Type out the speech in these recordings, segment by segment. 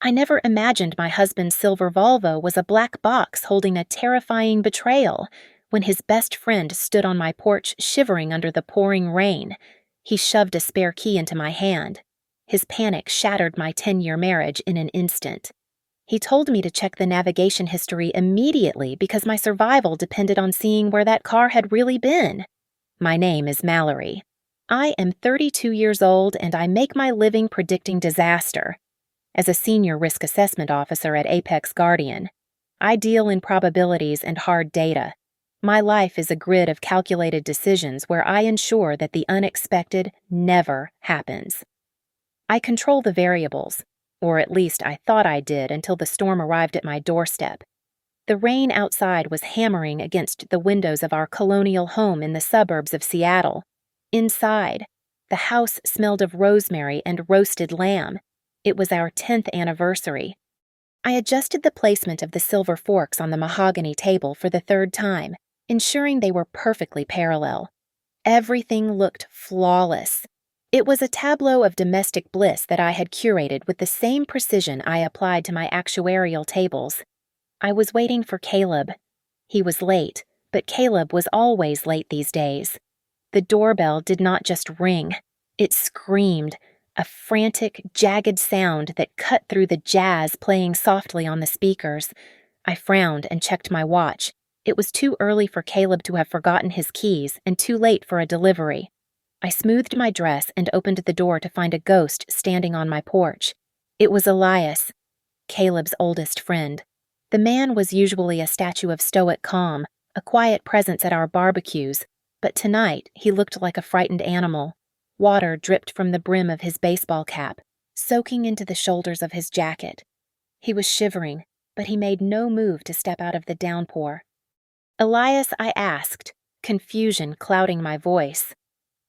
I never imagined my husband's silver Volvo was a black box holding a terrifying betrayal. When his best friend stood on my porch shivering under the pouring rain, he shoved a spare key into my hand. His panic shattered my 10-year marriage in an instant. He told me to check the navigation history immediately because my survival depended on seeing where that car had really been. My name is Mallory. I am 32 years old and I make my living predicting disaster. As a senior risk assessment officer at Apex Guardian, I deal in probabilities and hard data. My life is a grid of calculated decisions where I ensure that the unexpected never happens. I control the variables, or at least I thought I did until the storm arrived at my doorstep. The rain outside was hammering against the windows of our colonial home in the suburbs of Seattle. Inside, the house smelled of rosemary and roasted lamb. It was our 10th anniversary. I adjusted the placement of the silver forks on the mahogany table for the third time, ensuring they were perfectly parallel. Everything looked flawless. It was a tableau of domestic bliss that I had curated with the same precision I applied to my actuarial tables. I was waiting for Caleb. He was late, but Caleb was always late these days. The doorbell did not just ring. It screamed, a frantic, jagged sound that cut through the jazz playing softly on the speakers. I frowned and checked my watch. It was too early for Caleb to have forgotten his keys and too late for a delivery. I smoothed my dress and opened the door to find a ghost standing on my porch. It was Elias, Caleb's oldest friend. The man was usually a statue of stoic calm, a quiet presence at our barbecues, but tonight he looked like a frightened animal. Water dripped from the brim of his baseball cap, soaking into the shoulders of his jacket. He was shivering, but he made no move to step out of the downpour. "Elias," I asked, confusion clouding my voice.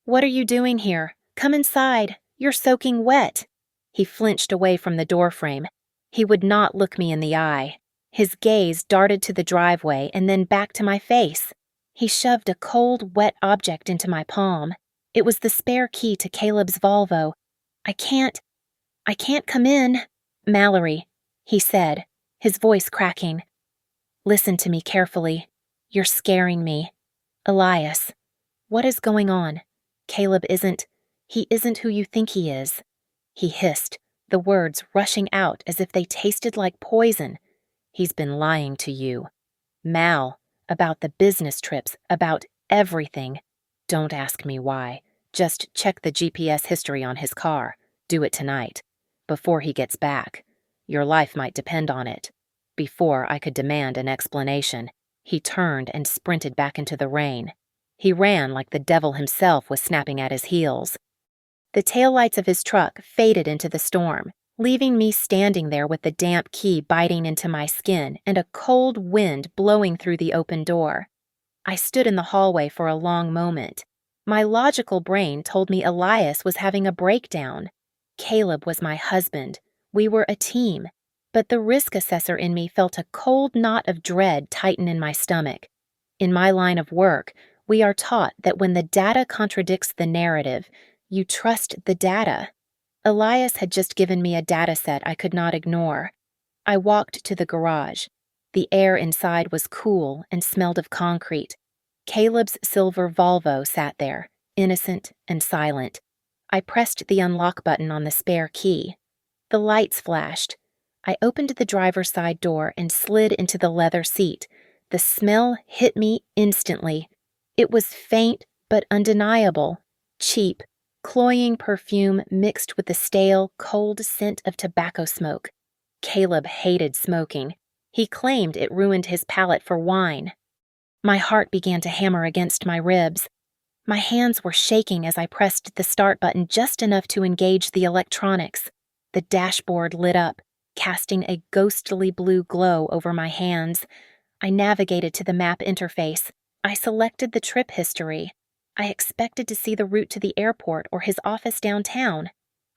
"What are you doing here? Come inside. You're soaking wet." He flinched away from the doorframe. He would not look me in the eye. His gaze darted to the driveway and then back to my face. He shoved a cold, wet object into my palm. It was the spare key to Caleb's Volvo. I can't come in, Mallory," he said, his voice cracking. "Listen to me carefully. You're scaring me. Elias, what is going on? Caleb he isn't who you think he is." He hissed, the words rushing out as if they tasted like poison. "He's been lying to you. Mal, about the business trips, about everything. Don't ask me why. Just check the GPS history on his car. Do it tonight. Before he gets back. Your life might depend on it." Before I could demand an explanation, he turned and sprinted back into the rain. He ran like the devil himself was snapping at his heels. The taillights of his truck faded into the storm, leaving me standing there with the damp key biting into my skin and a cold wind blowing through the open door. I stood in the hallway for a long moment. My logical brain told me Elias was having a breakdown. Caleb was my husband. We were a team. But the risk assessor in me felt a cold knot of dread tighten in my stomach. In my line of work, we are taught that when the data contradicts the narrative, you trust the data. Elias had just given me a data set I could not ignore. I walked to the garage. The air inside was cool and smelled of concrete. Caleb's silver Volvo sat there, innocent and silent. I pressed the unlock button on the spare key. The lights flashed. I opened the driver's side door and slid into the leather seat. The smell hit me instantly. It was faint but undeniable, cheap, cloying perfume mixed with the stale, cold scent of tobacco smoke. Caleb hated smoking. He claimed it ruined his palate for wine. My heart began to hammer against my ribs. My hands were shaking as I pressed the start button just enough to engage the electronics. The dashboard lit up, casting a ghostly blue glow over my hands. I navigated to the map interface. I selected the trip history. I expected to see the route to the airport or his office downtown.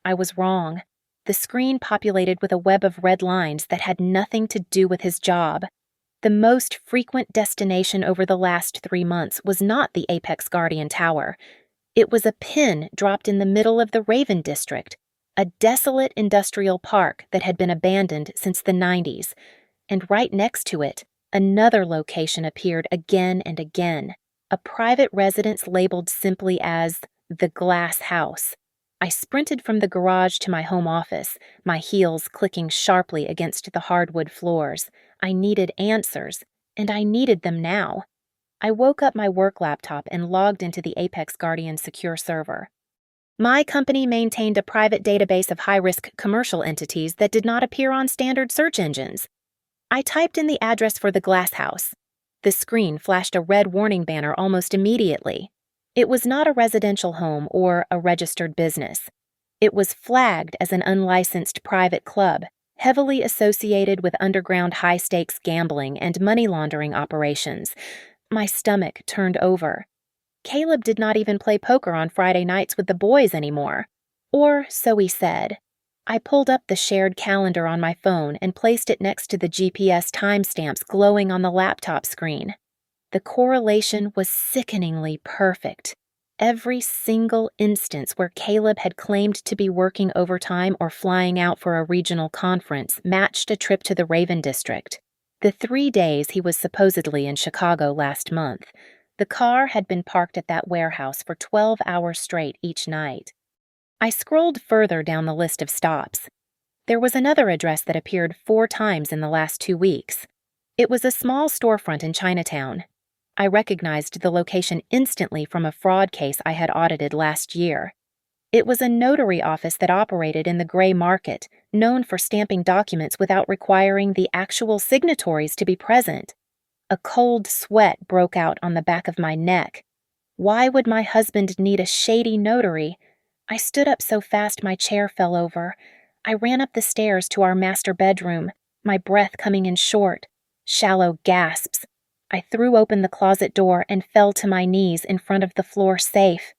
I was wrong. The screen populated with a web of red lines that had nothing to do with his job. The most frequent destination over the last 3 months was not the Apex Guardian Tower. It was a pin dropped in the middle of the Raven District, A desolate industrial park that had been abandoned since the 90s, and right next to it, another location appeared again and again, a private residence labeled simply as the Glass House. I sprinted from the garage to my home office, my heels clicking sharply against the hardwood floors. I needed answers, and I needed them now. I woke up my work laptop and logged into the Apex Guardian secure server. My company maintained a private database of high-risk commercial entities that did not appear on standard search engines. I typed in the address for the Glass House. The screen flashed a red warning banner almost immediately. It was not a residential home or a registered business. It was flagged as an unlicensed private club, heavily associated with underground high-stakes gambling and money laundering operations. My stomach turned over. Caleb did not even play poker on Friday nights with the boys anymore. Or so he said. I pulled up the shared calendar on my phone and placed it next to the GPS timestamps glowing on the laptop screen. The correlation was sickeningly perfect. Every single instance where Caleb had claimed to be working overtime or flying out for a regional conference matched a trip to the Raven District. The 3 days he was supposedly in Chicago last month, the car had been parked at that warehouse for 12 hours straight each night. I scrolled further down the list of stops. There was another address that appeared 4 times in the last 2 weeks. It was a small storefront in Chinatown. I recognized the location instantly from a fraud case I had audited last year. It was a notary office that operated in the gray market, known for stamping documents without requiring the actual signatories to be present. A cold sweat broke out on the back of my neck. Why would my husband need a shady notary? I stood up so fast my chair fell over. I ran up the stairs to our master bedroom, my breath coming in short, shallow gasps. I threw open the closet door and fell to my knees in front of the floor safe.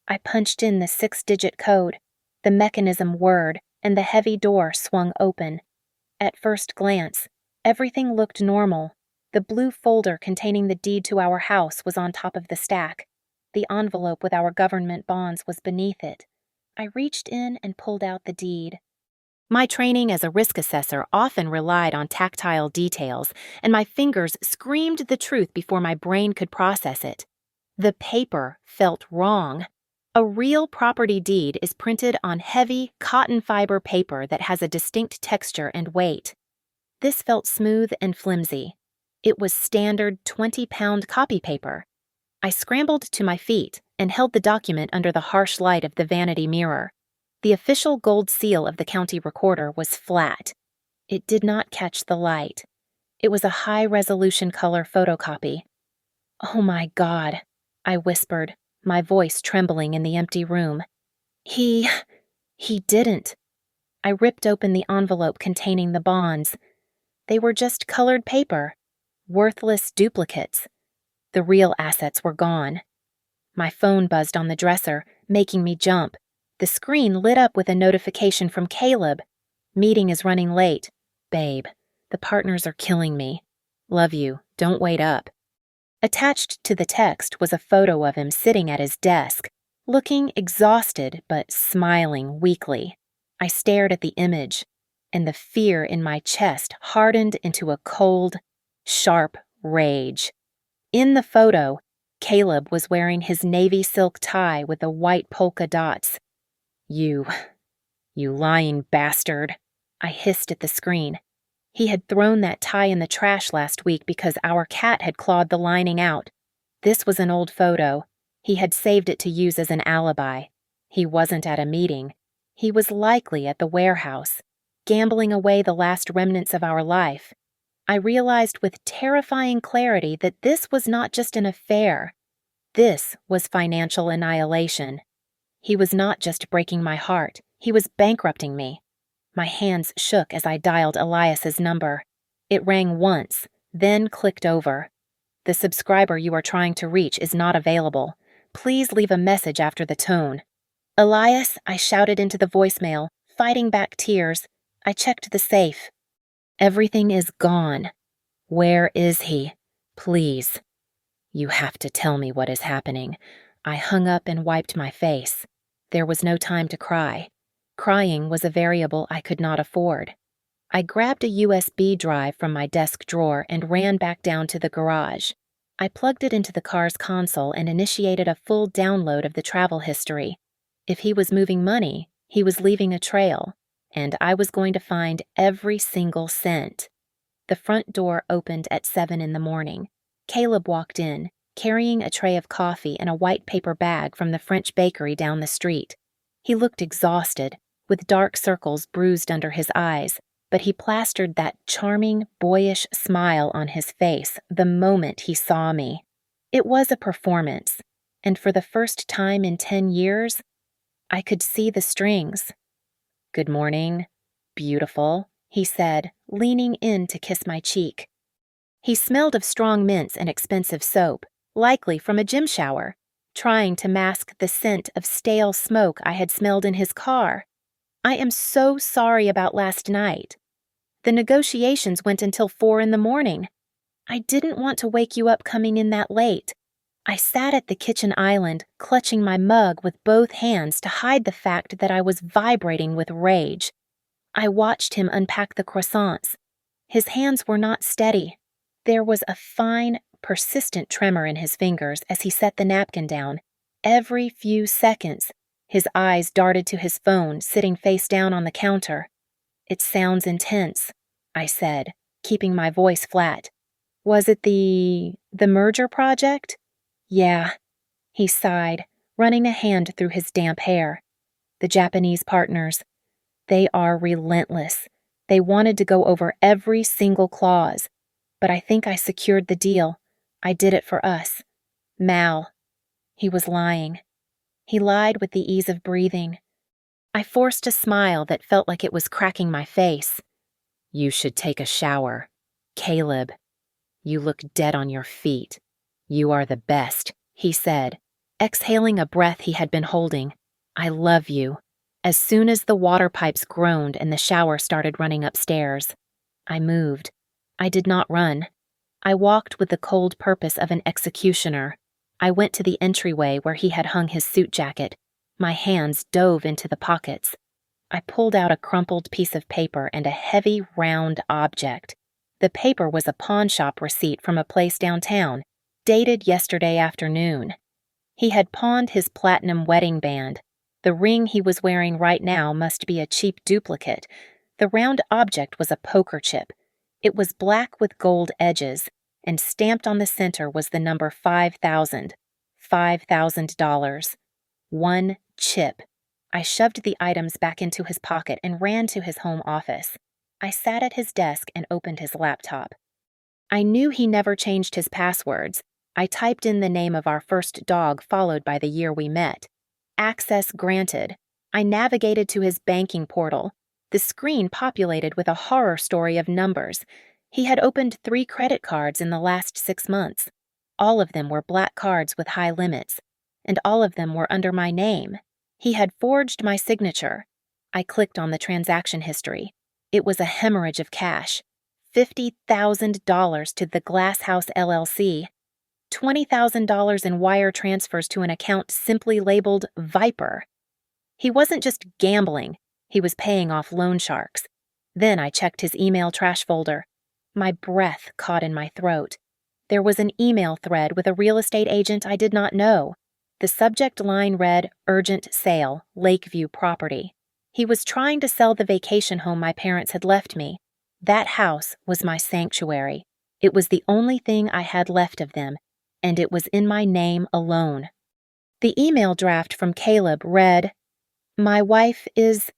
I punched in the 6-digit code, the mechanism word, and the heavy door swung open. At first glance, everything looked normal. The blue folder containing the deed to our house was on top of the stack. The envelope with our government bonds was beneath it. I reached in and pulled out the deed. My training as a risk assessor often relied on tactile details, and my fingers screamed the truth before my brain could process it. The paper felt wrong. A real property deed is printed on heavy cotton fiber paper that has a distinct texture and weight. This felt smooth and flimsy. It was standard 20-pound copy paper. I scrambled to my feet and held the document under the harsh light of the vanity mirror. The official gold seal of the county recorder was flat. It did not catch the light. It was a high-resolution color photocopy. "Oh my God," I whispered, my voice trembling in the empty room. He didn't. I ripped open the envelope containing the bonds. They were just colored paper, worthless duplicates. The real assets were gone. My phone buzzed on the dresser, making me jump. The screen lit up with a notification from Caleb. "Meeting is running late. Babe, the partners are killing me. Love you. Don't wait up." Attached to the text was a photo of him sitting at his desk, looking exhausted but smiling weakly. I stared at the image, and the fear in my chest hardened into a cold, sharp rage. In the photo, Caleb was wearing his navy silk tie with the white polka dots. You lying bastard," I hissed at the screen. He had thrown that tie in the trash last week because our cat had clawed the lining out. This was an old photo. He had saved it to use as an alibi. He wasn't at a meeting. He was likely at the warehouse, gambling away the last remnants of our life. I realized with terrifying clarity that this was not just an affair. This was financial annihilation. He was not just breaking my heart, he was bankrupting me. My hands shook as I dialed Elias's number. It rang once, then clicked over. "The subscriber you are trying to reach is not available. Please leave a message after the tone." "Elias," I shouted into the voicemail, fighting back tears. I checked the safe. "Everything is gone. Where is he? Please." "You have to tell me what is happening." I hung up and wiped my face. There was no time to cry. Crying was a variable I could not afford. I grabbed a USB drive from my desk drawer and ran back down to the garage. I plugged it into the car's console and initiated a full download of the travel history. If he was moving money, he was leaving a trail, and I was going to find every single cent. The front door opened at 7 in the morning. Caleb walked in, carrying a tray of coffee and a white paper bag from the French bakery down the street. He looked exhausted, with dark circles bruised under his eyes, but he plastered that charming, boyish smile on his face the moment he saw me. It was a performance, and for the first time in 10 years, I could see the strings. "Good morning, beautiful," he said, leaning in to kiss my cheek. He smelled of strong mints and expensive soap, likely from a gym shower, trying to mask the scent of stale smoke I had smelled in his car. "I am so sorry about last night. The negotiations went until 4 in the morning. I didn't want to wake you up coming in that late." I sat at the kitchen island, clutching my mug with both hands to hide the fact that I was vibrating with rage. I watched him unpack the croissants. His hands were not steady. There was a fine, persistent tremor in his fingers as he set the napkin down. Every few seconds, his eyes darted to his phone sitting face down on the counter. "It sounds intense," I said, keeping my voice flat. "Was it the merger project?" "Yeah," he sighed, running a hand through his damp hair. "The Japanese partners. They are relentless. They wanted to go over every single clause. But I think I secured the deal. I did it for us. Mal." He was lying. He lied with the ease of breathing. I forced a smile that felt like it was cracking my face. "You should take a shower. Caleb, you look dead on your feet. You are the best," he said, exhaling a breath he had been holding. "I love you." As soon as the water pipes groaned and the shower started running upstairs, I moved. I did not run. I walked with the cold purpose of an executioner. I went to the entryway where he had hung his suit jacket. My hands dove into the pockets. I pulled out a crumpled piece of paper and a heavy, round object. The paper was a pawn shop receipt from a place downtown, dated yesterday afternoon. He had pawned his platinum wedding band. The ring he was wearing right now must be a cheap duplicate. The round object was a poker chip. It was black with gold edges, and stamped on the center was the number 5,000. $5,000. One chip. I shoved the items back into his pocket and ran to his home office. I sat at his desk and opened his laptop. I knew he never changed his passwords. I typed in the name of our first dog followed by the year we met. Access granted. I navigated to his banking portal. The screen populated with a horror story of numbers. He had opened 3 credit cards in the last 6 months. All of them were black cards with high limits, and all of them were under my name. He had forged my signature. I clicked on the transaction history. It was a hemorrhage of cash. $50,000 to the Glass House LLC. $20,000 in wire transfers to an account simply labeled Viper. He wasn't just gambling. He was paying off loan sharks. Then I checked his email trash folder. My breath caught in my throat. There was an email thread with a real estate agent I did not know. The subject line read, "Urgent sale, Lakeview property." He was trying to sell the vacation home my parents had left me. That house was my sanctuary. It was the only thing I had left of them, and it was in my name alone. The email draft from Caleb read, "My wife is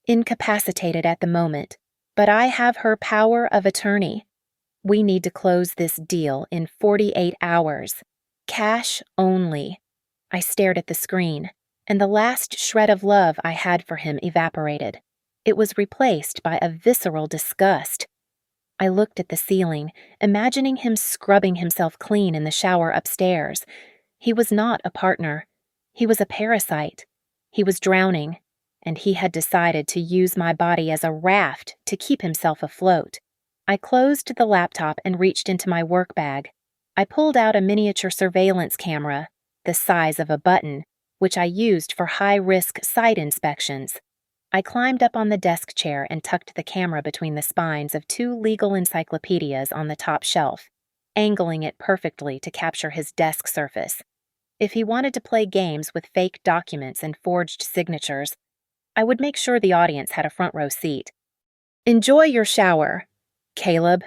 incapacitated at the moment, but I have her power of attorney. We need to close this deal in 48 hours. Cash only." I stared at the screen, and the last shred of love I had for him evaporated. It was replaced by a visceral disgust. I looked at the ceiling, imagining him scrubbing himself clean in the shower upstairs. He was not a partner. He was a parasite. He was drowning, and he had decided to use my body as a raft to keep himself afloat. I closed the laptop and reached into my work bag. I pulled out a miniature surveillance camera, the size of a button, which I used for high-risk site inspections. I climbed up on the desk chair and tucked the camera between the spines of two legal encyclopedias on the top shelf, angling it perfectly to capture his desk surface. If he wanted to play games with fake documents and forged signatures, I would make sure the audience had a front row seat. "Enjoy your shower, Caleb,"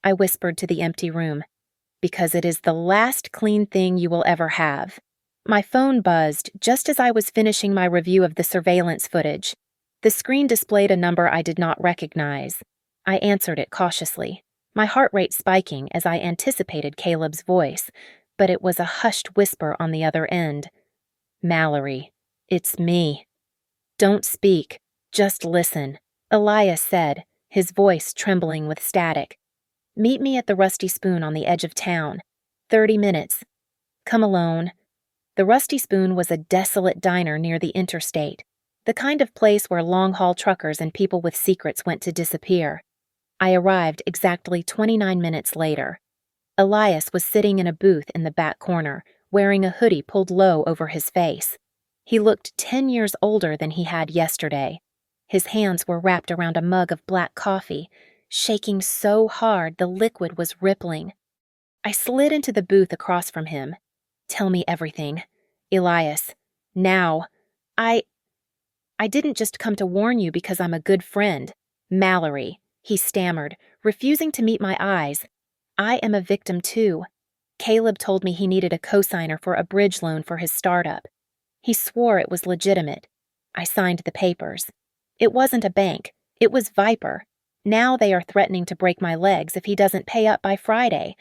I whispered to the empty room, "because it is the last clean thing you will ever have." My phone buzzed just as I was finishing my review of the surveillance footage. The screen displayed a number I did not recognize. I answered it cautiously, my heart rate spiking as I anticipated Caleb's voice, but it was a hushed whisper on the other end. "Mallory, it's me." "Don't speak, just listen," Elias said, his voice trembling with static. "Meet me at the Rusty Spoon on the edge of town. 30 minutes. Come alone." The Rusty Spoon was a desolate diner near the interstate, the kind of place where long-haul truckers and people with secrets went to disappear. I arrived exactly 29 minutes later. Elias was sitting in a booth in the back corner, wearing a hoodie pulled low over his face. He looked 10 years older than he had yesterday. His hands were wrapped around a mug of black coffee, shaking so hard the liquid was rippling. I slid into the booth across from him. "Tell me everything. Elias. Now. I didn't just come to warn you because I'm a good friend. Mallory," he stammered, refusing to meet my eyes. "I am a victim too. Caleb told me he needed a cosigner for a bridge loan for his startup. He swore it was legitimate. I signed the papers. It wasn't a bank. It was Viper. Now they are threatening to break my legs if he doesn't pay up by Friday.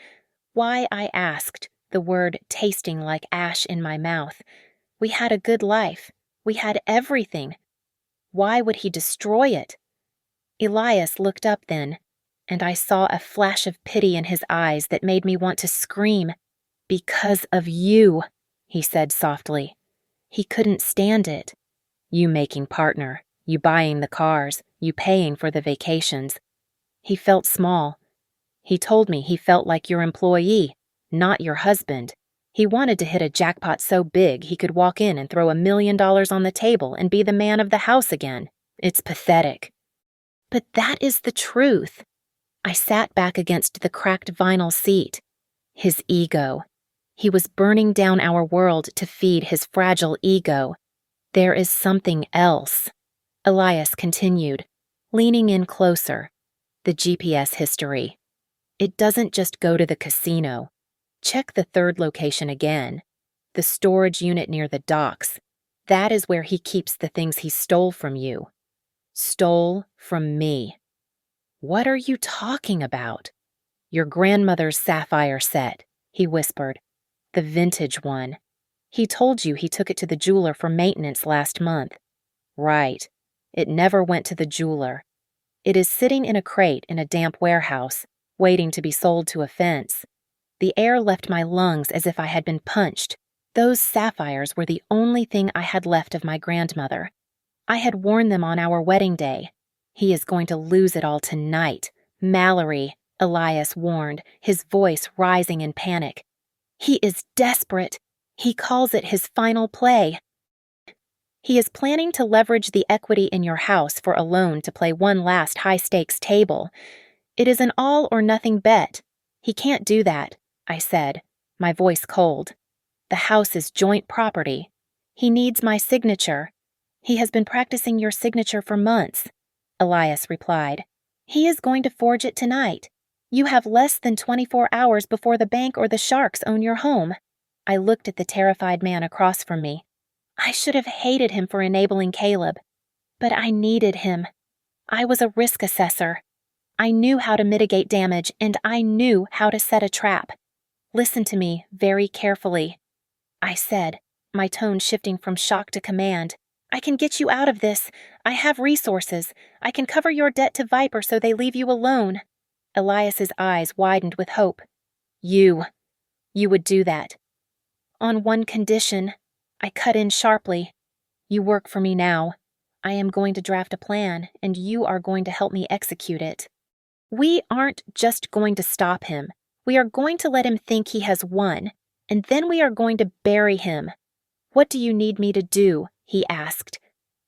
Why, I asked, the word tasting like ash in my mouth. We had a good life. We had everything. Why would he destroy it?" Elias looked up then, and I saw a flash of pity in his eyes that made me want to scream. "Because of you," he said softly. He couldn't stand it. "You making partner, you buying the cars, you paying for the vacations." He felt small. "He told me he felt like your employee, not your husband. He wanted to hit a jackpot so big he could walk in and throw $1 million on the table and be the man of the house again. It's pathetic." "But that is the truth." I sat back against the cracked vinyl seat. His ego. He was burning down our world to feed his fragile ego. "There is something else," Elias continued, leaning in closer. "The GPS history. It doesn't just go to the casino. Check the third location again. The storage unit near the docks. That is where he keeps the things he stole from you. Stole from me." "What are you talking about?" "Your grandmother's sapphire set," he whispered. "The vintage one. He told you he took it to the jeweler for maintenance last month." "Right. It never went to the jeweler. It is sitting in a crate in a damp warehouse, waiting to be sold to a fence." The air left my lungs as if I had been punched. Those sapphires were the only thing I had left of my grandmother. I had worn them on our wedding day. "He is going to lose it all tonight. Mallory," Elias warned, his voice rising in panic. "He is desperate. He calls it his final play. He is planning to leverage the equity in your house for a loan to play one last high-stakes table. It is an all-or-nothing bet. He can't do that," I said, my voice cold. "The house is joint property. He needs my signature." "He has been practicing your signature for months," Elias replied. "He is going to forge it tonight. You have less than 24 hours before the bank or the sharks own your home." I looked at the terrified man across from me. I should have hated him for enabling Caleb, but I needed him. I was a risk assessor. I knew how to mitigate damage, and I knew how to set a trap. "Listen to me very carefully," I said, my tone shifting from shock to command. "I can get you out of this. I have resources. I can cover your debt to Viper so they leave you alone." Elias's eyes widened with hope. You would do that." "On one condition," I cut in sharply. "You work for me now. I am going to draft a plan, and you are going to help me execute it. We aren't just going to stop him. We are going to let him think he has won, and then we are going to bury him." "What do you need me to do?" he asked.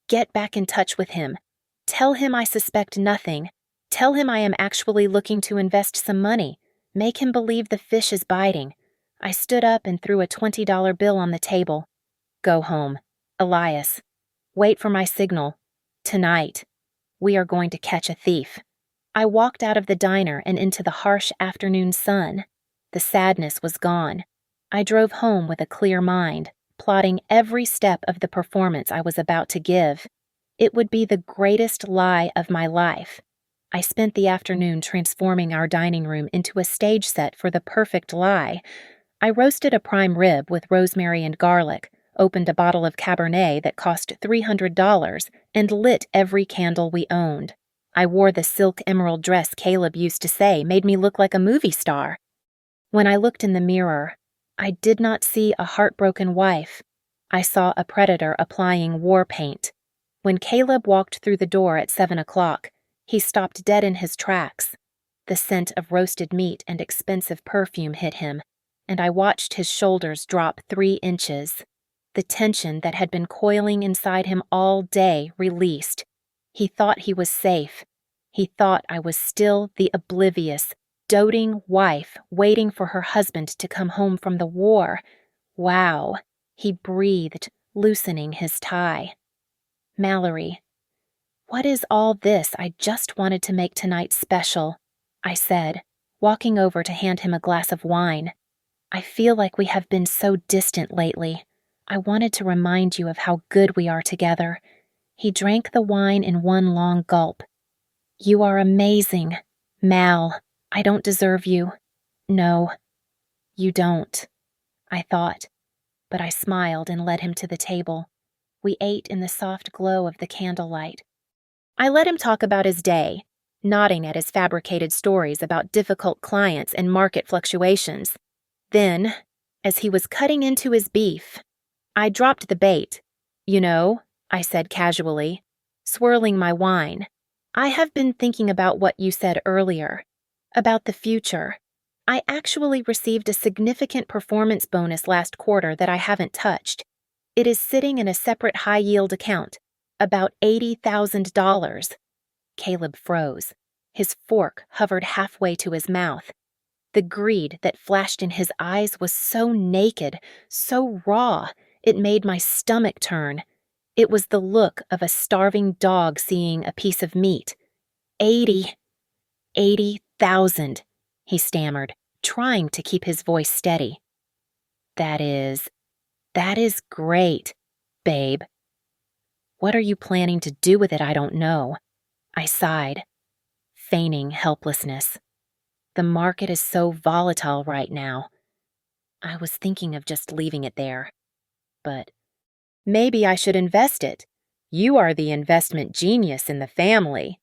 Get back in touch with him. Tell him I suspect nothing. Tell him I am actually looking to invest some money. Make him believe the fish is biting. I stood up and threw a $20 bill on the table. Go home. Elias. Wait for my signal. Tonight. We are going to catch a thief. I walked out of the diner and into the harsh afternoon sun. The sadness was gone. I drove home with a clear mind, plotting every step of the performance I was about to give. It would be the greatest lie of my life. I spent the afternoon transforming our dining room into a stage set for the perfect lie. I roasted a prime rib with rosemary and garlic, opened a bottle of Cabernet that cost $300, and lit every candle we owned. I wore the silk emerald dress Caleb used to say made me look like a movie star. When I looked in the mirror, I did not see a heartbroken wife. I saw a predator applying war paint. When Caleb walked through the door at 7 o'clock, he stopped dead in his tracks. The scent of roasted meat and expensive perfume hit him, and I watched his shoulders drop 3 inches. The tension that had been coiling inside him all day released. He thought he was safe. He thought I was still the oblivious, doting wife waiting for her husband to come home from the war. Wow, he breathed, loosening his tie. Mallory. What is all this? I just wanted to make tonight special, I said, walking over to hand him a glass of wine. I feel like we have been so distant lately. I wanted to remind you of how good we are together. He drank the wine in one long gulp. You are amazing, Mal. I don't deserve you. No, you don't, I thought, but I smiled and led him to the table. We ate in the soft glow of the candlelight. I let him talk about his day, nodding at his fabricated stories about difficult clients and market fluctuations. Then, as he was cutting into his beef, I dropped the bait. You know, I said casually, swirling my wine. I have been thinking about what you said earlier, about the future. I actually received a significant performance bonus last quarter that I haven't touched. It is sitting in a separate high-yield account, about $80,000. Caleb froze. His fork hovered halfway to his mouth. The greed that flashed in his eyes was so naked, so raw, it made my stomach turn. It was the look of a starving dog seeing a piece of meat. 80,000, he stammered, trying to keep his voice steady. That is great, babe. What are you planning to do with it? I don't know. I sighed, feigning helplessness. The market is so volatile right now. I was thinking of just leaving it there. But maybe I should invest it. You are the investment genius in the family.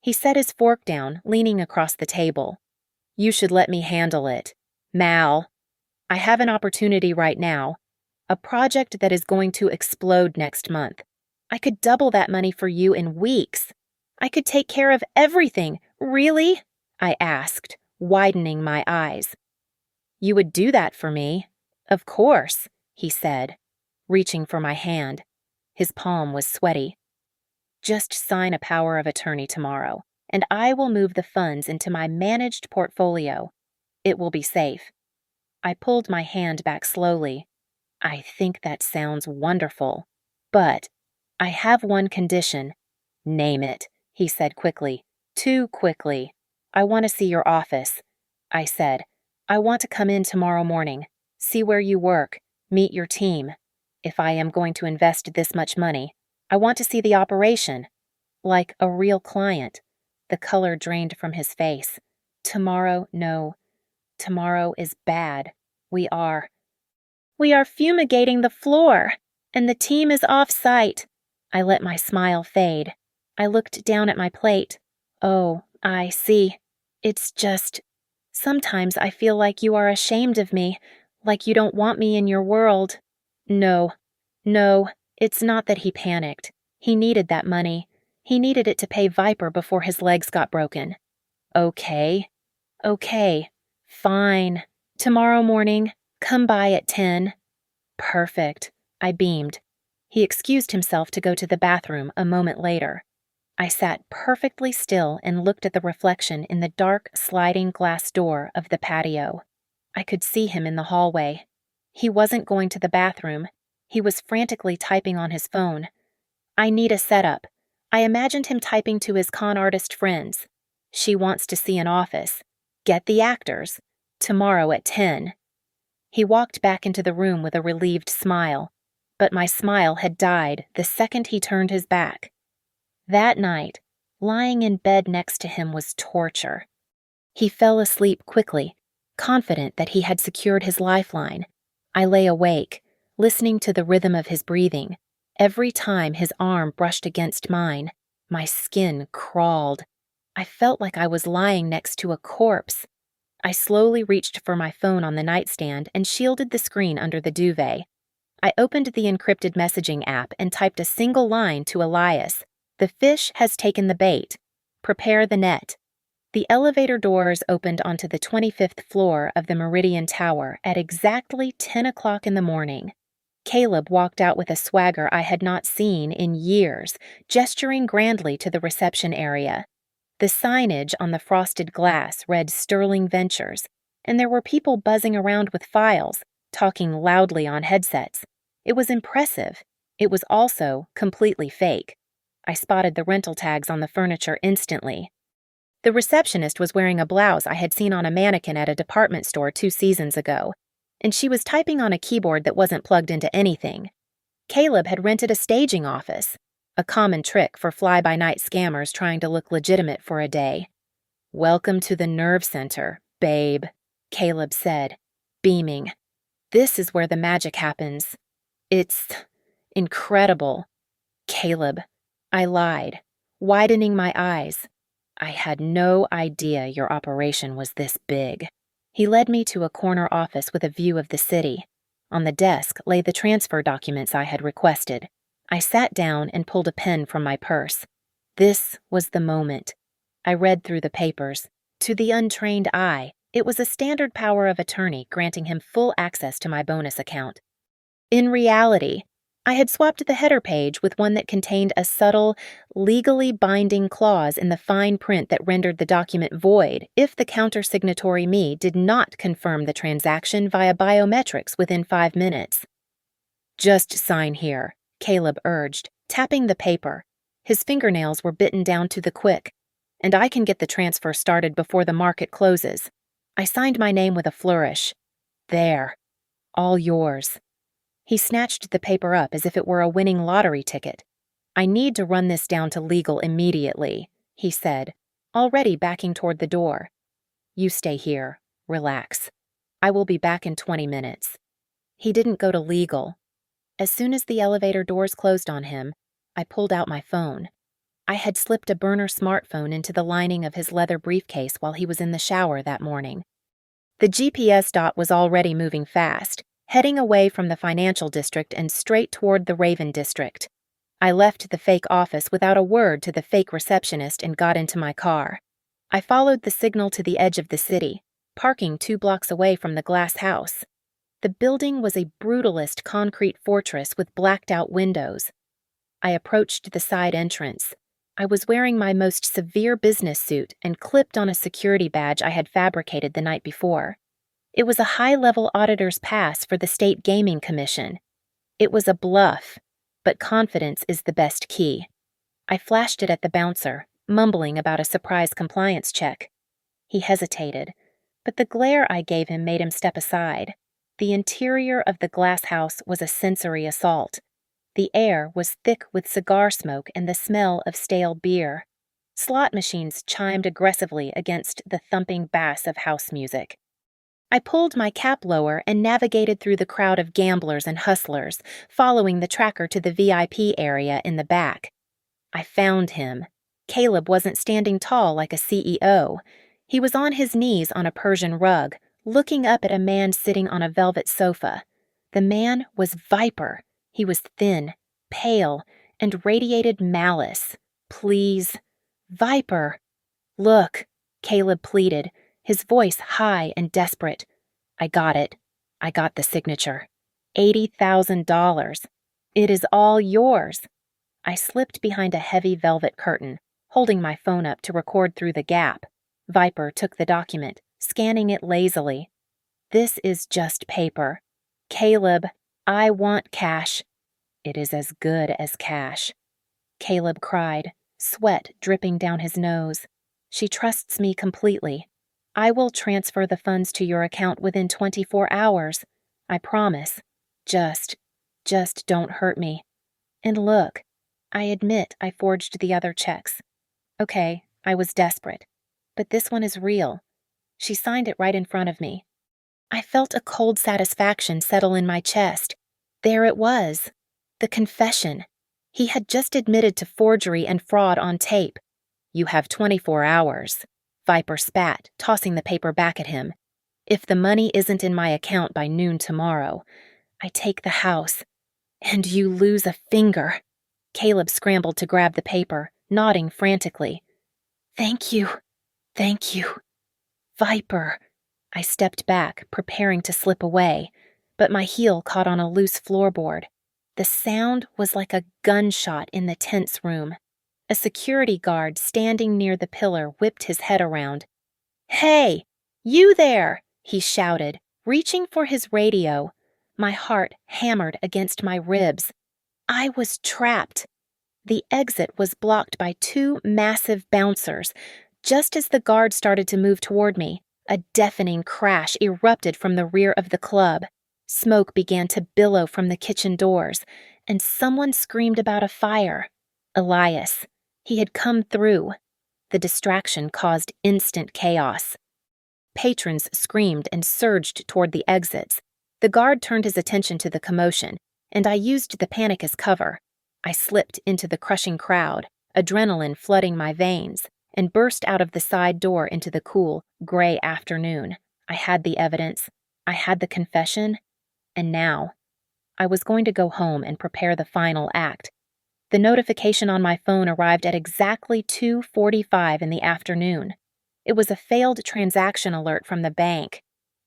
He set his fork down, leaning across the table. You should let me handle it. Mal, I have an opportunity right now. A project that is going to explode next month. I could double that money for you in weeks. I could take care of everything. Really? I asked, widening my eyes. You would do that for me? Of course, he said, reaching for my hand. His palm was sweaty. Just sign a power of attorney tomorrow, and I will move the funds into my managed portfolio. It will be safe. I pulled my hand back slowly. I think that sounds wonderful, but I have one condition. Name it, he said quickly. Too quickly. I want to see your office. I said, I want to come in tomorrow morning, see where you work, meet your team. If I am going to invest this much money, I want to see the operation. Like a real client. The color drained from his face. Tomorrow, no. Tomorrow is bad. We are fumigating the floor, and the team is off-site. I let my smile fade. I looked down at my plate. Oh, I see. It's just, sometimes I feel like you are ashamed of me, like you don't want me in your world. No, it's not that he panicked. He needed that money. He needed it to pay Viper before his legs got broken. Okay, fine. Tomorrow morning, come by at 10. Perfect, I beamed. He excused himself to go to the bathroom a moment later. I sat perfectly still and looked at the reflection in the dark, sliding glass door of the patio. I could see him in the hallway. He wasn't going to the bathroom. He was frantically typing on his phone. I need a setup. I imagined him typing to his con artist friends. She wants to see an office. Get the actors. Tomorrow at 10. He walked back into the room with a relieved smile, but my smile had died the second he turned his back. That night, lying in bed next to him was torture. He fell asleep quickly, confident that he had secured his lifeline. I lay awake, listening to the rhythm of his breathing. Every time his arm brushed against mine, my skin crawled. I felt like I was lying next to a corpse. I slowly reached for my phone on the nightstand and shielded the screen under the duvet. I opened the encrypted messaging app and typed a single line to Elias. The fish has taken the bait. Prepare the net. The elevator doors opened onto the 25th floor of the Meridian Tower at exactly 10 o'clock in the morning. Caleb walked out with a swagger I had not seen in years, gesturing grandly to the reception area. The signage on the frosted glass read Sterling Ventures, and there were people buzzing around with files, talking loudly on headsets. It was impressive. It was also completely fake. I spotted the rental tags on the furniture instantly. The receptionist was wearing a blouse I had seen on a mannequin at a department store 2 seasons ago, and she was typing on a keyboard that wasn't plugged into anything. Caleb had rented a staging office, a common trick for fly-by-night scammers trying to look legitimate for a day. "Welcome to the nerve center, babe," Caleb said, beaming. "This is where the magic happens. It's incredible." "Caleb," I lied, widening my eyes. "I had no idea your operation was this big." He led me to a corner office with a view of the city. On the desk lay the transfer documents I had requested. I sat down and pulled a pen from my purse. This was the moment. I read through the papers. To the untrained eye, it was a standard power of attorney granting him full access to my bonus account. In reality, I had swapped the header page with one that contained a subtle, legally binding clause in the fine print that rendered the document void if the countersignatory me did not confirm the transaction via biometrics within 5 minutes. "Just sign here," Caleb urged, tapping the paper. His fingernails were bitten down to the quick. "And I can get the transfer started before the market closes." I signed my name with a flourish. "There. All yours." He snatched the paper up as if it were a winning lottery ticket. "I need to run this down to legal immediately," he said, already backing toward the door. "You stay here. Relax. I will be back in 20 minutes. He didn't go to legal. As soon as the elevator doors closed on him, I pulled out my phone. I had slipped a burner smartphone into the lining of his leather briefcase while he was in the shower that morning. The GPS dot was already moving fast, heading away from the financial district and straight toward the Raven district. I left the fake office without a word to the fake receptionist and got into my car. I followed the signal to the edge of the city, parking 2 blocks away from the glass house. The building was a brutalist concrete fortress with blacked-out windows. I approached the side entrance. I was wearing my most severe business suit and clipped on a security badge I had fabricated the night before. It was a high-level auditor's pass for the State Gaming Commission. It was a bluff, but confidence is the best key. I flashed it at the bouncer, mumbling about a surprise compliance check. He hesitated, but the glare I gave him made him step aside. The interior of the glass house was a sensory assault. The air was thick with cigar smoke and the smell of stale beer. Slot machines chimed aggressively against the thumping bass of house music. I pulled my cap lower and navigated through the crowd of gamblers and hustlers, following the tracker to the VIP area in the back. I found him. Caleb wasn't standing tall like a CEO. He was on his knees on a Persian rug, looking up at a man sitting on a velvet sofa. The man was Viper. He was thin, pale, and radiated malice. "Please, Viper." "Look," Caleb pleaded, his voice high and desperate. "I got it. I got the signature. $80,000. It is all yours. I slipped behind a heavy velvet curtain, holding my phone up to record through the gap. Viper took the document, scanning it lazily. This is just paper. Caleb, I want cash. It is as good as cash. Caleb cried, sweat dripping down his nose. She trusts me completely. I will transfer the funds to your account within 24 hours. I promise. Just don't hurt me. And look, I admit I forged the other checks. Okay, I was desperate. But this one is real. She signed it right in front of me. I felt a cold satisfaction settle in my chest. There it was. The confession. He had just admitted to forgery and fraud on tape. You have 24 hours. Viper spat, tossing the paper back at him. If the money isn't in my account by noon tomorrow, I take the house. And you lose a finger. Caleb scrambled to grab the paper, nodding frantically. Thank you. Thank you. Viper. I stepped back, preparing to slip away, but my heel caught on a loose floorboard. The sound was like a gunshot in the tense room. A security guard standing near the pillar whipped his head around. Hey, you there! He shouted, reaching for his radio. My heart hammered against my ribs. I was trapped. The exit was blocked by two massive bouncers. Just as the guard started to move toward me, a deafening crash erupted from the rear of the club. Smoke began to billow from the kitchen doors, and someone screamed about a fire. Elias. He had come through. The distraction caused instant chaos. Patrons screamed and surged toward the exits. The guard turned his attention to the commotion, and I used the panic as cover. I slipped into the crushing crowd, adrenaline flooding my veins, and burst out of the side door into the cool, gray afternoon. I had the evidence. I had the confession. And now, I was going to go home and prepare the final act. The notification on my phone arrived at exactly 2:45 in the afternoon. It was a failed transaction alert from the bank.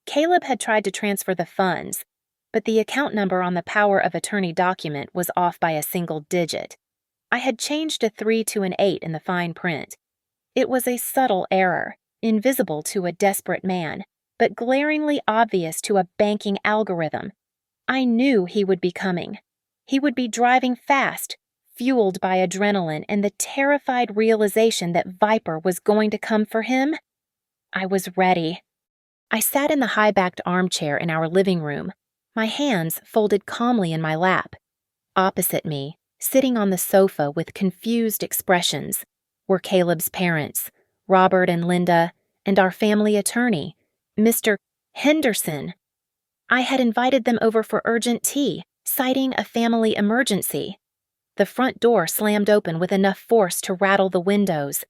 Caleb had tried to transfer the funds, but the account number on the power of attorney document was off by a single digit. I had changed a 3 to an 8 in the fine print. It was a subtle error, invisible to a desperate man, but glaringly obvious to a banking algorithm. I knew he would be coming. He would be driving fast, fueled by adrenaline and the terrified realization that Viper was going to come for him. I was ready. I sat in the high-backed armchair in our living room, my hands folded calmly in my lap. Opposite me, sitting on the sofa with confused expressions, were Caleb's parents, Robert and Linda, and our family attorney, Mr. Henderson. I had invited them over for urgent tea, citing a family emergency. The front door slammed open with enough force to rattle the windows.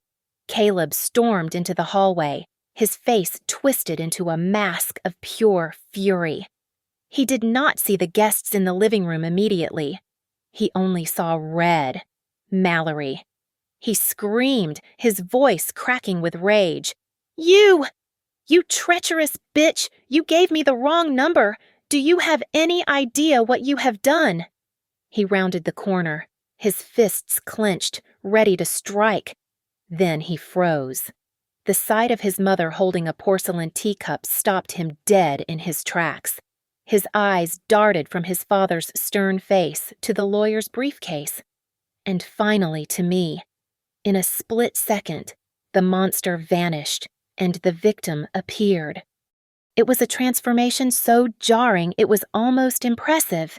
Caleb stormed into the hallway, his face twisted into a mask of pure fury. He did not see the guests in the living room immediately. He only saw red. Mallory. He screamed, his voice cracking with rage. You treacherous bitch! You gave me the wrong number! Do you have any idea what you have done? He rounded the corner, his fists clenched, ready to strike. Then he froze. The sight of his mother holding a porcelain teacup stopped him dead in his tracks. His eyes darted from his father's stern face to the lawyer's briefcase, and finally to me. In a split second, the monster vanished, and the victim appeared. It was a transformation so jarring it was almost impressive.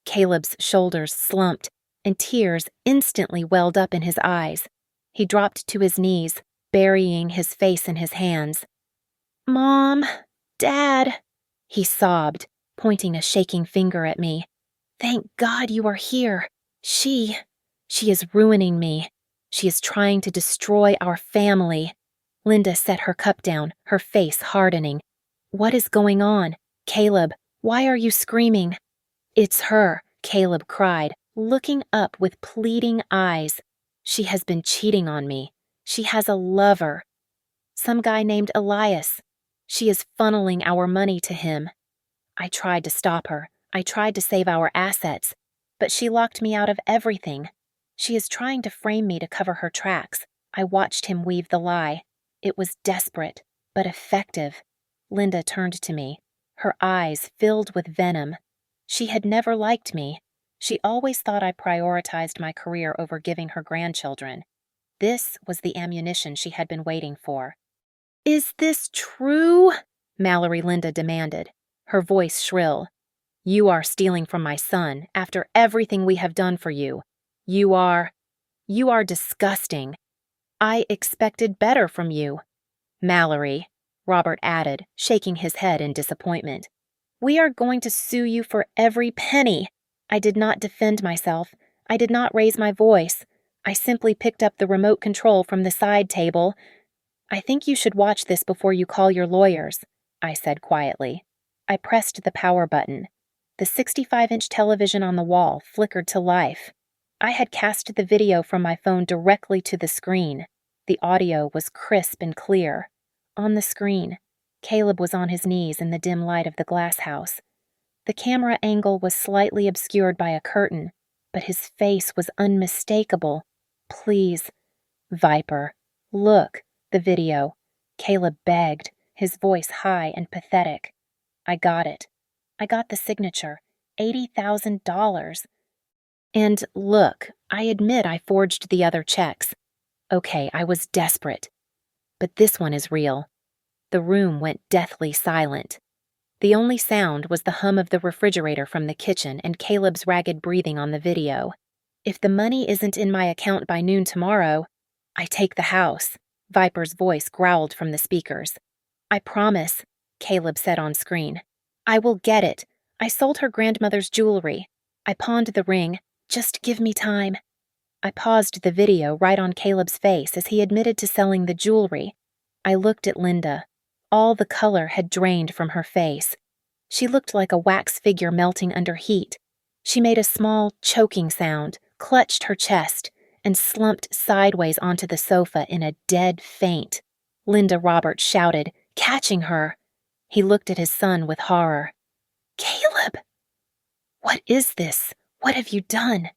Caleb's shoulders slumped, and tears instantly welled up in his eyes. He dropped to his knees, burying his face in his hands. "Mom, Dad," he sobbed, pointing a shaking finger at me. "Thank God you are here. She is ruining me. She is trying to destroy our family." Linda set her cup down, her face hardening. "What is going on? Caleb, why are you screaming?" "It's her," Caleb cried, looking up with pleading eyes. "She has been cheating on me. She has a lover. Some guy named Elias. She is funneling our money to him." I tried to stop her. I tried to save our assets. But she locked me out of everything. She is trying to frame me to cover her tracks. I watched him weave the lie. It was desperate, but effective. Linda turned to me, her eyes filled with venom. She had never liked me. She always thought I prioritized my career over giving her grandchildren. This was the ammunition she had been waiting for. "Is this true?" Mallory Linda demanded, her voice shrill. "You are stealing from my son after everything we have done for you. You are disgusting. I expected better from you." "Mallory," Robert added, shaking his head in disappointment. "We are going to sue you for every penny." I did not defend myself. I did not raise my voice. I simply picked up the remote control from the side table. "I think you should watch this before you call your lawyers," I said quietly. I pressed the power button. The 65-inch television on the wall flickered to life. I had cast the video from my phone directly to the screen. The audio was crisp and clear. On the screen, Caleb was on his knees in the dim light of the glass house. The camera angle was slightly obscured by a curtain, but his face was unmistakable. "Please, Viper, look," the video. Caleb begged, his voice high and pathetic. I got it. I got the signature, $80,000. And look, I admit I forged the other checks. Okay, I was desperate. But this one is real. The room went deathly silent. The only sound was the hum of the refrigerator from the kitchen and Caleb's ragged breathing on the video. "If the money isn't in my account by noon tomorrow, I take the house," Viper's voice growled from the speakers. "I promise," Caleb said on screen. "I will get it. I sold her grandmother's jewelry. I pawned the ring. Just give me time." I paused the video right on Caleb's face as he admitted to selling the jewelry. I looked at Linda. All the color had drained from her face. She looked like a wax figure melting under heat. She made a small, choking sound, clutched her chest, and slumped sideways onto the sofa in a dead faint. Linda Roberts shouted, catching her. He looked at his son with horror. "Caleb! What is this? What have you done?"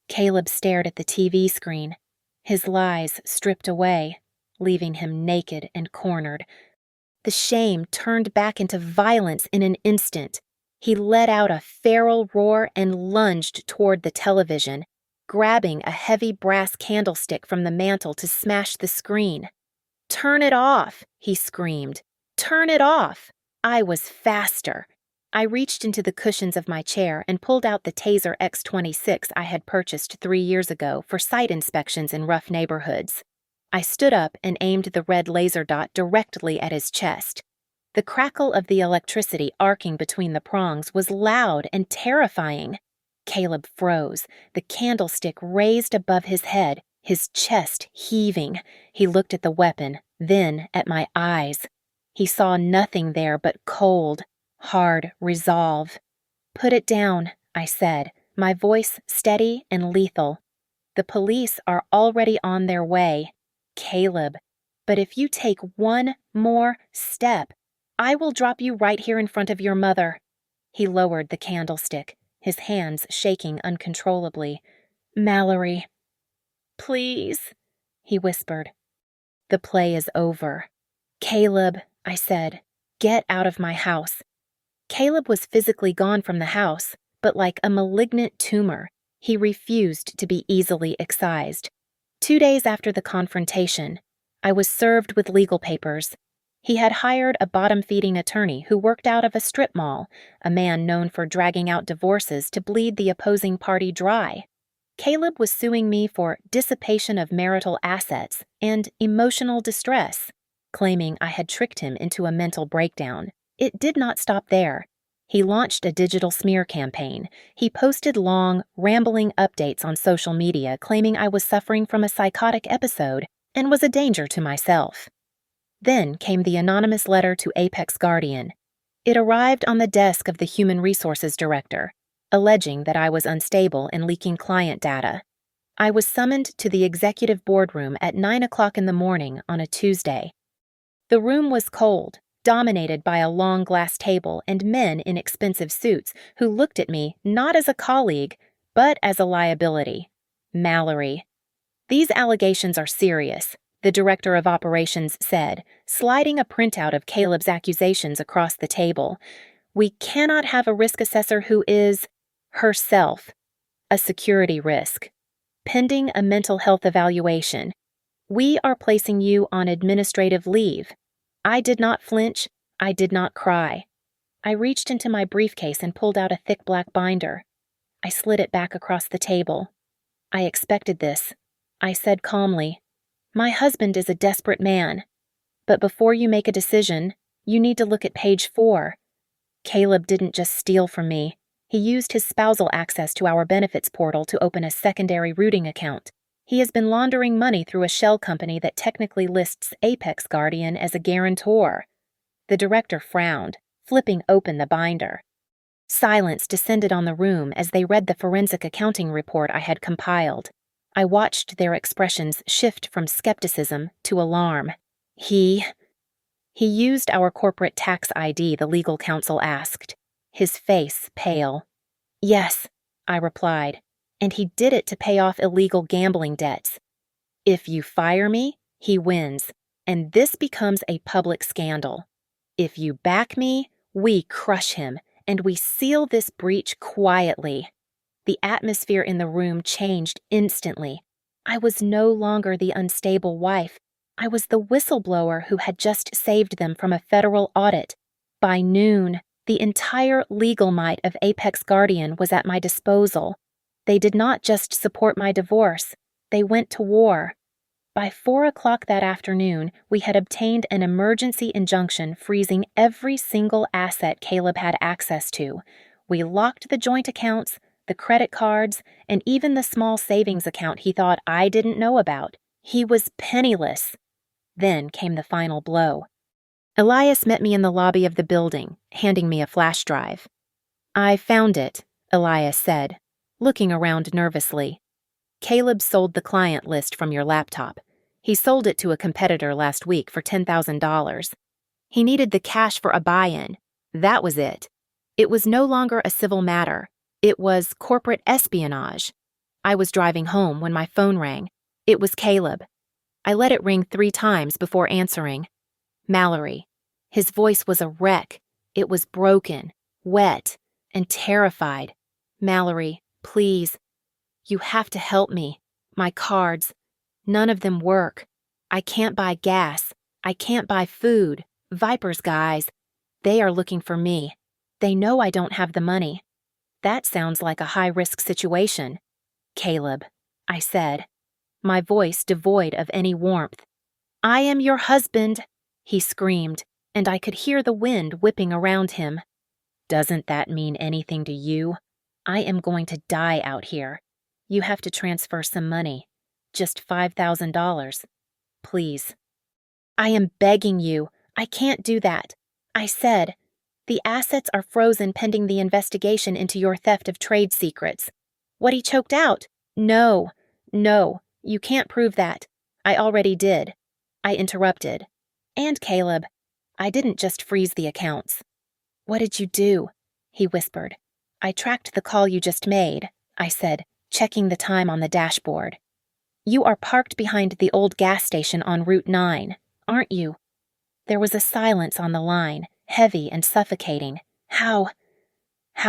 Caleb stared at the TV screen, his lies stripped away, leaving him naked and cornered. The shame turned back into violence in an instant. He let out a feral roar and lunged toward the television, grabbing a heavy brass candlestick from the mantel to smash the screen. "Turn it off," he screamed. "Turn it off!" I was faster. I reached into the cushions of my chair and pulled out the Taser X26 I had purchased 3 years ago for site inspections in rough neighborhoods. I stood up and aimed the red laser dot directly at his chest. The crackle of the electricity arcing between the prongs was loud and terrifying. Caleb froze, the candlestick raised above his head, his chest heaving. He looked at the weapon, then at my eyes. He saw nothing there but cold, hard resolve. "Put it down," I said, my voice steady and lethal. "The police are already on their way. Caleb, but if you take one more step, I will drop you right here in front of your mother." He lowered the candlestick, his hands shaking uncontrollably. "Mallory, please," he whispered. "The play is over." "Caleb," I said, "get out of my house." Caleb was physically gone from the house, but like a malignant tumor, he refused to be easily excised. 2 days after the confrontation, I was served with legal papers. He had hired a bottom-feeding attorney who worked out of a strip mall, a man known for dragging out divorces to bleed the opposing party dry. Caleb was suing me for dissipation of marital assets and emotional distress, claiming I had tricked him into a mental breakdown. It did not stop there. He launched a digital smear campaign. He posted long, rambling updates on social media claiming I was suffering from a psychotic episode and was a danger to myself. Then came the anonymous letter to Apex Guardian. It arrived on the desk of the Human Resources Director, alleging that I was unstable and leaking client data. I was summoned to the executive boardroom at 9 o'clock in the morning on a Tuesday. The room was cold, dominated by a long glass table and men in expensive suits who looked at me not as a colleague, but as a liability. Mallory. These allegations are serious, the director of operations said, sliding a printout of Caleb's accusations across the table. We cannot have a risk assessor who is, herself, a security risk. Pending a mental health evaluation. We are placing you on administrative leave. I did not flinch. I did not cry. I reached into my briefcase and pulled out a thick black binder. I slid it back across the table. I expected this. I said calmly, "My husband is a desperate man. But before you make a decision, you need to look at page 4. Caleb didn't just steal from me. He used his spousal access to our benefits portal to open a secondary routing account. He has been laundering money through a shell company that technically lists Apex Guardian as a guarantor." The director frowned, flipping open the binder. Silence descended on the room as they read the forensic accounting report I had compiled. I watched their expressions shift from skepticism to alarm. He used our corporate tax ID, the legal counsel asked, his face pale. "Yes," I replied, "and he did it to pay off illegal gambling debts. If you fire me, he wins, and this becomes a public scandal. If you back me, we crush him, and we seal this breach quietly." The atmosphere in the room changed instantly. I was no longer the unstable wife. I was the whistleblower who had just saved them from a federal audit. By noon, the entire legal might of Apex Guardian was at my disposal. They did not just support my divorce, they went to war. By 4 o'clock that afternoon, we had obtained an emergency injunction freezing every single asset Caleb had access to. We locked the joint accounts, the credit cards, and even the small savings account he thought I didn't know about. He was penniless. Then came the final blow. Elias met me in the lobby of the building, handing me a flash drive. "I found it," Elias said, looking around nervously. "Caleb sold the client list from your laptop. He sold it to a competitor last week for $10,000. He needed the cash for a buy-in. That was it. It was no longer a civil matter. It was corporate espionage. I was driving home when my phone rang. It was Caleb. I let it ring 3 times before answering. Mallory. His voice was a wreck. It was broken, wet, and terrified. "Mallory, please. You have to help me. My cards. None of them work. I can't buy gas. I can't buy food. Vipers guys. They are looking for me. They know I don't have the money." "That sounds like a high-risk situation." "Caleb," I said, my voice devoid of any warmth. "I am your husband," he screamed, and I could hear the wind whipping around him. "Doesn't that mean anything to you? I am going to die out here. You have to transfer some money. Just $5,000. Please." "I am begging you. I can't do that." I said, "The assets are frozen pending the investigation into your theft of trade secrets." What he choked out. No, you can't prove that. I already did." I interrupted. "And Caleb, I didn't just freeze the accounts." "What did you do?" he whispered. "I tracked the call you just made," I said, checking the time on the dashboard. "You are parked behind the old gas station on Route 9, aren't you?" There was a silence on the line, heavy and suffocating. How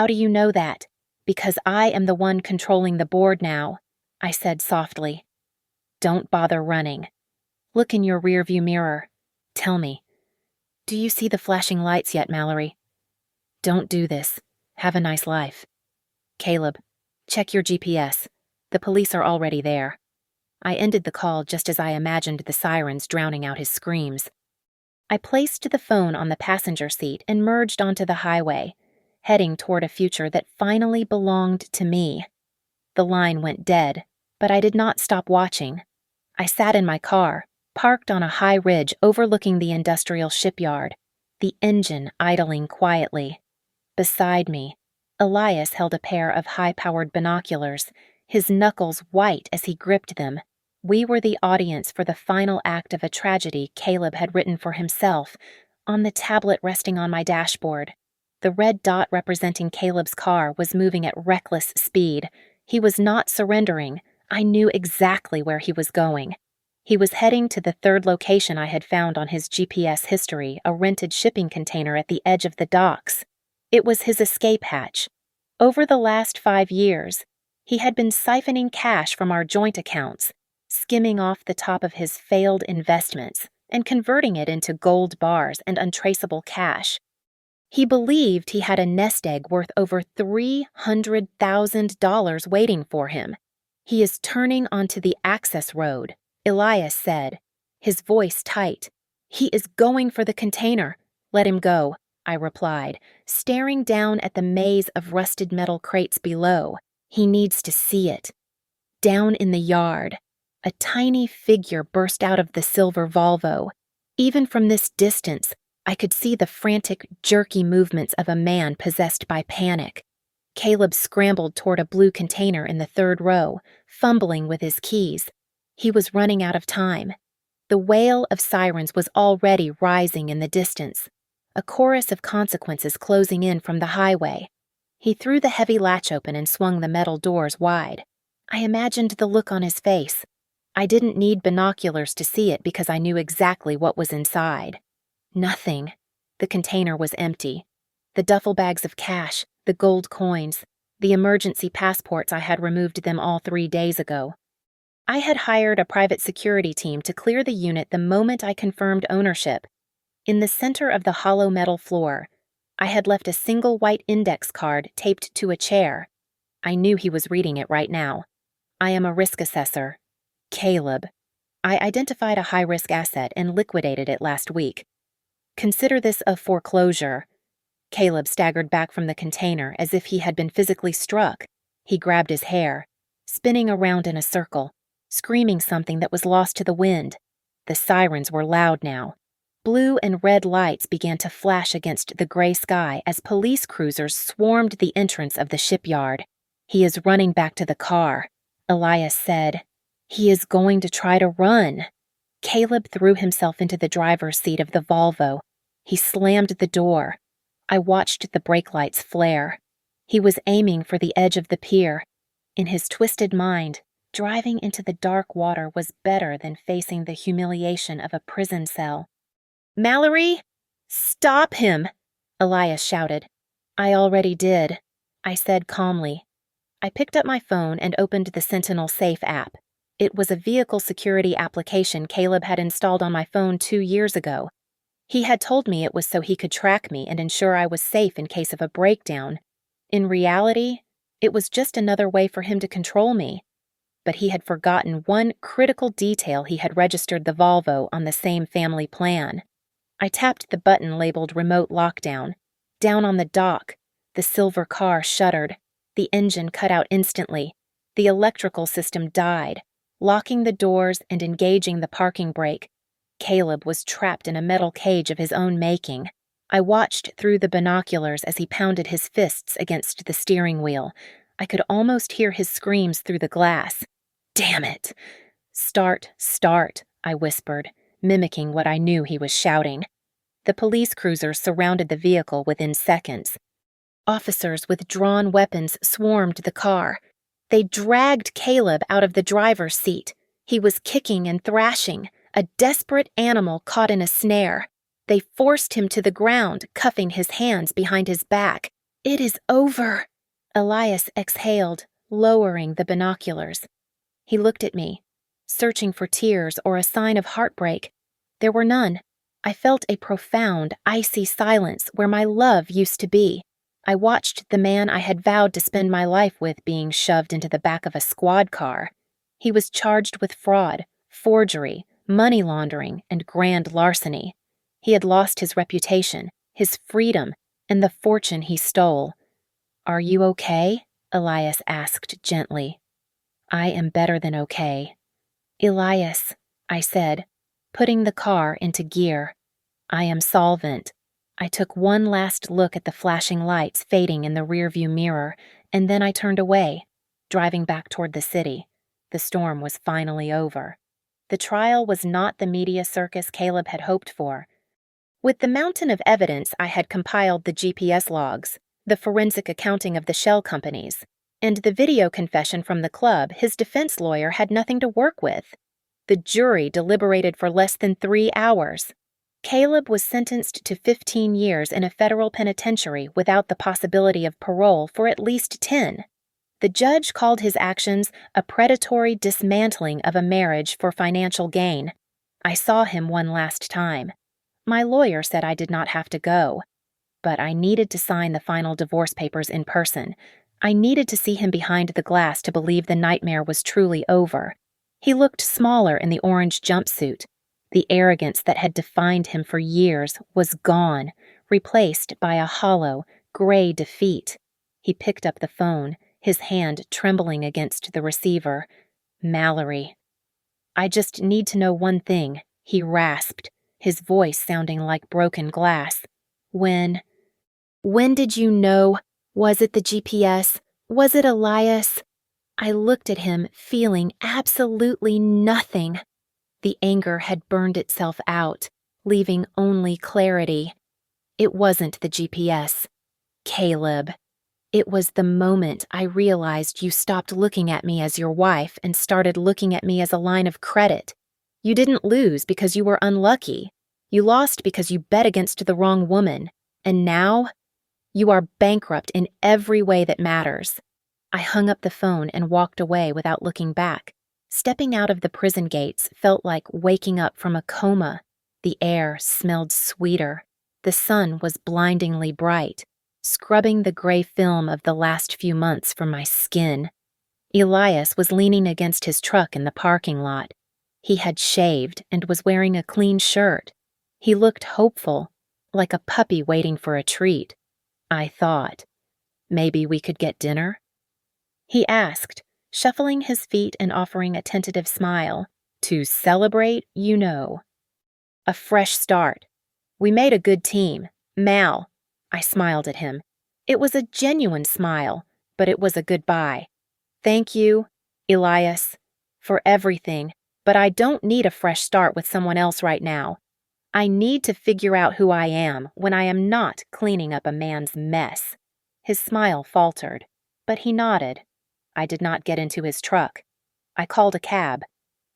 do you know that?" "Because I am the one controlling the board now," I said softly. "Don't bother running. Look in your rearview mirror. Tell me, do you see the flashing lights yet, Mallory? Don't do this. Have a nice life. Caleb, check your GPS. The police are already there." I ended the call just as I imagined the sirens drowning out his screams. I placed the phone on the passenger seat and merged onto the highway, heading toward a future that finally belonged to me. The line went dead, but I did not stop watching. I sat in my car, parked on a high ridge overlooking the industrial shipyard, the engine idling quietly. Beside me, Elias held a pair of high-powered binoculars, his knuckles white as he gripped them. We were the audience for the final act of a tragedy Caleb had written for himself, on the tablet resting on my dashboard. The red dot representing Caleb's car was moving at reckless speed, He was not surrendering. I knew exactly where he was going. He was heading to the third location I had found on his GPS history, a rented shipping container at the edge of the docks. It was his escape hatch. Over the last 5 years, he had been siphoning cash from our joint accounts, skimming off the top of his failed investments and converting it into gold bars and untraceable cash. He believed he had a nest egg worth over $300,000 waiting for him. He is turning onto the access road, Elias said, his voice tight. He is going for the container. Let him go, I replied, staring down at the maze of rusted metal crates below. He needs to see it. Down in the yard, a tiny figure burst out of the silver Volvo. Even from this distance, I could see the frantic, jerky movements of a man possessed by panic. Caleb scrambled toward a blue container in the third row, fumbling with his keys. He was running out of time. The wail of sirens was already rising in the distance, a chorus of consequences closing in from the highway. He threw the heavy latch open and swung the metal doors wide. I imagined the look on his face. I didn't need binoculars to see it because I knew exactly what was inside. Nothing. The container was empty. The duffel bags of cash, the gold coins, the emergency passports I had removed them all 3 days ago. I had hired a private security team to clear the unit the moment I confirmed ownership. In the center of the hollow metal floor, I had left a single white index card taped to a chair. I knew he was reading it right now. I am a risk assessor. Caleb. I identified a high-risk asset and liquidated it last week. Consider this a foreclosure. Caleb staggered back from the container as if he had been physically struck. He grabbed his hair, spinning around in a circle, screaming something that was lost to the wind. The sirens were loud now. Blue and red lights began to flash against the gray sky as police cruisers swarmed the entrance of the shipyard. He is running back to the car, Elias said. He is going to try to run. Caleb threw himself into the driver's seat of the Volvo. He slammed the door. I watched the brake lights flare. He was aiming for the edge of the pier. In his twisted mind, driving into the dark water was better than facing the humiliation of a prison cell. "Mallory, stop him!" Elias shouted. "I already did," I said calmly. I picked up my phone and opened the Sentinel Safe app. It was a vehicle security application Caleb had installed on my phone 2 years ago. He had told me it was so he could track me and ensure I was safe in case of a breakdown. In reality, it was just another way for him to control me. But he had forgotten one critical detail. He had registered the Volvo on the same family plan. I tapped the button labeled Remote Lockdown. Down on the dock, the silver car shuddered. The engine cut out instantly. The electrical system died, locking the doors and engaging the parking brake. Caleb was trapped in a metal cage of his own making. I watched through the binoculars as he pounded his fists against the steering wheel. I could almost hear his screams through the glass. "Damn it!" "Start, start," I whispered, mimicking what I knew he was shouting. The police cruisers surrounded the vehicle within seconds. Officers with drawn weapons swarmed the car. They dragged Caleb out of the driver's seat. He was kicking and thrashing, a desperate animal caught in a snare. They forced him to the ground, cuffing his hands behind his back. "It is over," Elias exhaled, lowering the binoculars. He looked at me, searching for tears or a sign of heartbreak. There were none. I felt a profound, icy silence where my love used to be. I watched the man I had vowed to spend my life with being shoved into the back of a squad car. He was charged with fraud, forgery, money laundering, and grand larceny. He had lost his reputation, his freedom, and the fortune he stole. "Are you okay?" Elias asked gently. "I am better than okay." "Elias," I said, putting the car into gear. "I am solvent." I took one last look at the flashing lights fading in the rearview mirror, and then I turned away, driving back toward the city. The storm was finally over. The trial was not the media circus Caleb had hoped for. With the mountain of evidence, I had compiled the GPS logs, the forensic accounting of the shell companies, And the video confession from the club, his defense lawyer had nothing to work with. The jury deliberated for less than 3 hours. Caleb was sentenced to 15 years in a federal penitentiary without the possibility of parole for at least 10. The judge called his actions a predatory dismantling of a marriage for financial gain. I saw him one last time. My lawyer said I did not have to go, but I needed to sign the final divorce papers in person. I needed to see him behind the glass to believe the nightmare was truly over. He looked smaller in the orange jumpsuit. The arrogance that had defined him for years was gone, replaced by a hollow, gray defeat. He picked up the phone, his hand trembling against the receiver. Mallory. "I just need to know one thing," he rasped, his voice sounding like broken glass. When did you know? Was it the GPS? Was it Elias?" I looked at him, feeling absolutely nothing. The anger had burned itself out, leaving only clarity. It wasn't the GPS. Caleb. It was the moment I realized you stopped looking at me as your wife and started looking at me as a line of credit. You didn't lose because you were unlucky. You lost because you bet against the wrong woman. And now, you are bankrupt in every way that matters. I hung up the phone and walked away without looking back. Stepping out of the prison gates felt like waking up from a coma. The air smelled sweeter. The sun was blindingly bright, scrubbing the gray film of the last few months from my skin. Elias was leaning against his truck in the parking lot. He had shaved and was wearing a clean shirt. He looked hopeful, like a puppy waiting for a treat. I thought, maybe we could get dinner? He asked, shuffling his feet and offering a tentative smile. "To celebrate, you know." "A fresh start. We made a good team. Mal." I smiled at him. It was a genuine smile, but it was a goodbye. "Thank you, Elias, for everything, but I don't need a fresh start with someone else right now. I need to figure out who I am when I am not cleaning up a man's mess." His smile faltered, but he nodded. I did not get into his truck. I called a cab.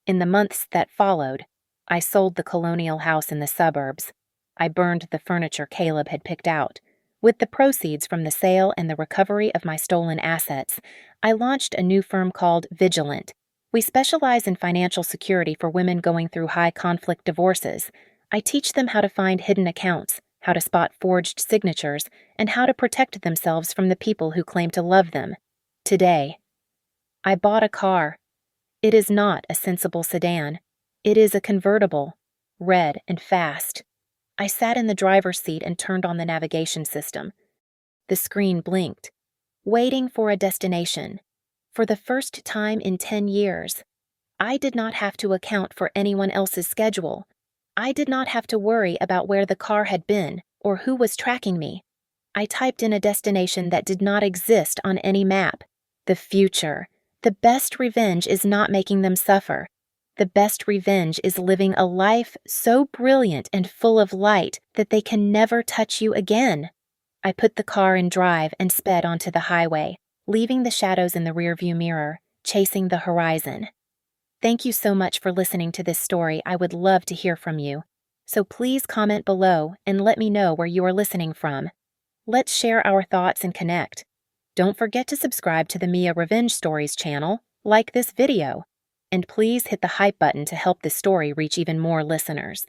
In the months that followed, I sold the colonial house in the suburbs. I burned the furniture Caleb had picked out. With the proceeds from the sale and the recovery of my stolen assets, I launched a new firm called Vigilant. We specialize in financial security for women going through high-conflict divorces. I teach them how to find hidden accounts, how to spot forged signatures, and how to protect themselves from the people who claim to love them. Today, I bought a car. It is not a sensible sedan. It is a convertible, red and fast. I sat in the driver's seat and turned on the navigation system. The screen blinked, waiting for a destination. For the first time in 10 years, I did not have to account for anyone else's schedule. I did not have to worry about where the car had been or who was tracking me. I typed in a destination that did not exist on any map. The future. The best revenge is not making them suffer. The best revenge is living a life so brilliant and full of light that they can never touch you again. I put the car in drive and sped onto the highway, leaving the shadows in the rearview mirror, chasing the horizon. Thank you so much for listening to this story. I would love to hear from you. So please comment below and let me know where you are listening from. Let's share our thoughts and connect. Don't forget to subscribe to the Mia Revenge Stories channel, like this video, and please hit the hype button to help this story reach even more listeners.